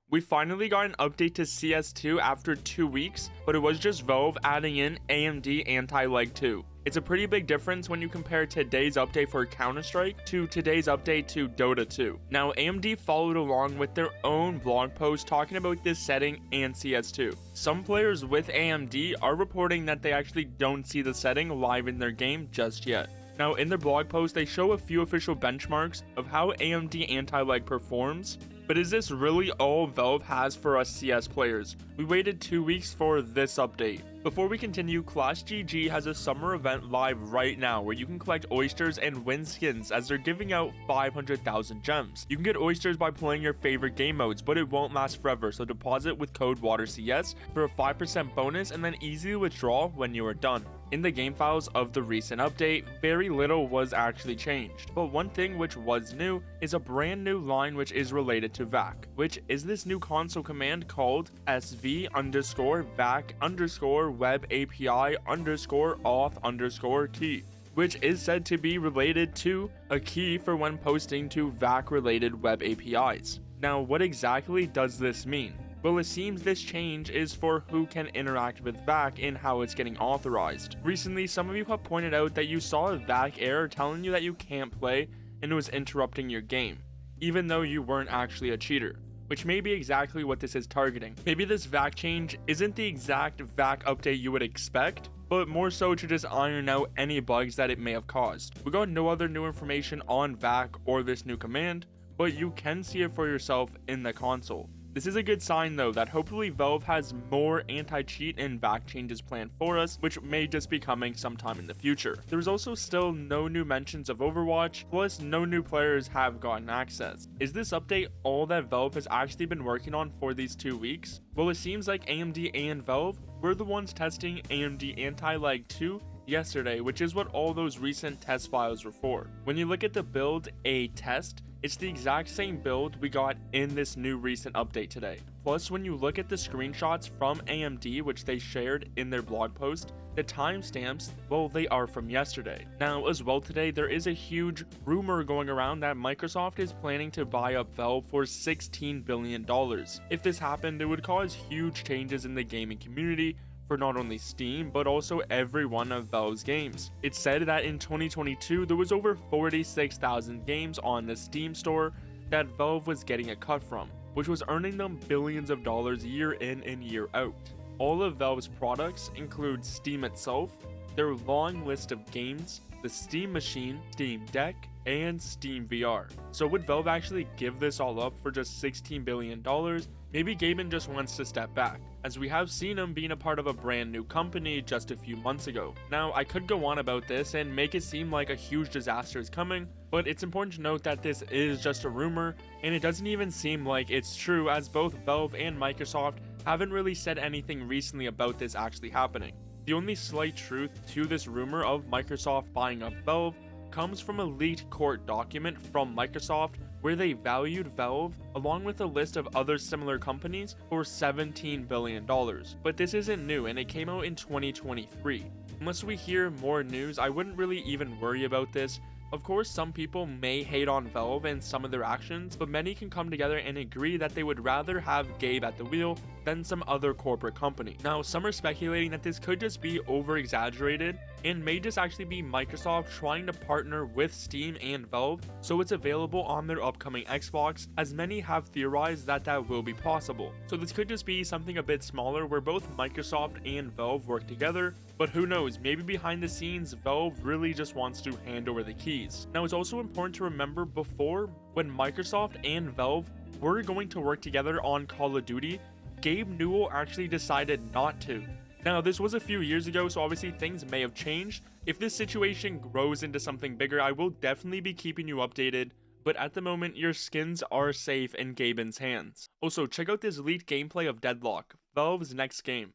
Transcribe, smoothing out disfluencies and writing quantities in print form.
We finally got an update to CS2 after 2 weeks, but it was just Valve adding in AMD Anti-Lag 2. It's a pretty big difference when you compare today's update for Counter-Strike to today's update to Dota 2. Now, AMD followed along with their own blog post talking about this setting and CS2. Some players with AMD are reporting that they actually don't see the setting live in their game just yet. Now, in their blog post, they show a few official benchmarks of how AMD Anti-Lag performs, but is this really all Valve has for us CS players? We waited 2 weeks for this update. Before we continue, Clash GG has a summer event live right now where you can collect oysters and win skins as they're giving out 500,000 gems. You can get oysters by playing your favorite game modes, but it won't last forever, so deposit with code WATERCS for a 5% bonus and then easily withdraw when you are done. In the game files of the recent update, very little was actually changed, but one thing which was new is a brand new line which is related to VAC, which is this new console command called sv_vac_web_API_auth_key, which is said to be related to a key for when posting to VAC related web APIs. Now, what exactly does this mean? Well, it seems this change is for who can interact with VAC and how it's getting authorized. Recently, some of you have pointed out that you saw a VAC error telling you that you can't play and it was interrupting your game, even though you weren't actually a cheater, which may be exactly what this is targeting. Maybe this VAC change isn't the exact VAC update you would expect, but more so to just iron out any bugs that it may have caused. We got no other new information on VAC or this new command, but you can see it for yourself in the console. This is a good sign though that hopefully Valve has more anti-cheat and VAC changes planned for us, which may just be coming sometime in the future. There is also still no new mentions of Overwatch, plus no new players have gotten access. Is this update all that Valve has actually been working on for these 2 weeks? Well, it seems like AMD and Valve were the ones testing AMD Anti-Lag 2 yesterday, which is what all those recent test files were for. When you look at the build A test, it's the exact same build we got in this new recent update today. Plus, when you look at the screenshots from AMD, which they shared in their blog post, the timestamps, well, they are from yesterday. Now, as well today, there is a huge rumor going around that Microsoft is planning to buy up Valve for $16 billion. If this happened, it would cause huge changes in the gaming community, for not only Steam, but also every one of Valve's games. It's said that in 2022, there was over 46,000 games on the Steam store that Valve was getting a cut from, which was earning them billions of dollars year in and year out. All of Valve's products include Steam itself, their long list of games, the Steam Machine, Steam Deck, and Steam VR. So would Valve actually give this all up for just $16 billion? Maybe Gaben just wants to step back, as we have seen him being a part of a brand new company just a few months ago. Now, I could go on about this and make it seem like a huge disaster is coming, but it's important to note that this is just a rumor, and it doesn't even seem like it's true, as both Valve and Microsoft haven't really said anything recently about this actually happening. The only slight truth to this rumor of Microsoft buying up Valve comes from a leaked court document from Microsoft where they valued Valve along with a list of other similar companies for $17 billion. But this isn't new, and it came out in 2023. Unless we hear more news, I wouldn't really even worry about this. Of course, some people may hate on Valve and some of their actions, but many can come together and agree that they would rather have Gabe at the wheel than some other corporate company. Now, some are speculating that this could just be over-exaggerated and may just actually be Microsoft trying to partner with Steam and Valve so it's available on their upcoming Xbox, as many have theorized that that will be possible. So this could just be something a bit smaller where both Microsoft and Valve work together, but who knows, maybe behind the scenes Valve really just wants to hand over the keys. Now, it's also important to remember before, when Microsoft and Valve were going to work together on Call of Duty, Gabe Newell actually decided not to. Now, this was a few years ago, so obviously things may have changed. If this situation grows into something bigger, I will definitely be keeping you updated, but at the moment, your skins are safe in Gaben's hands. Also, check out this leaked gameplay of Deadlock, Valve's next game.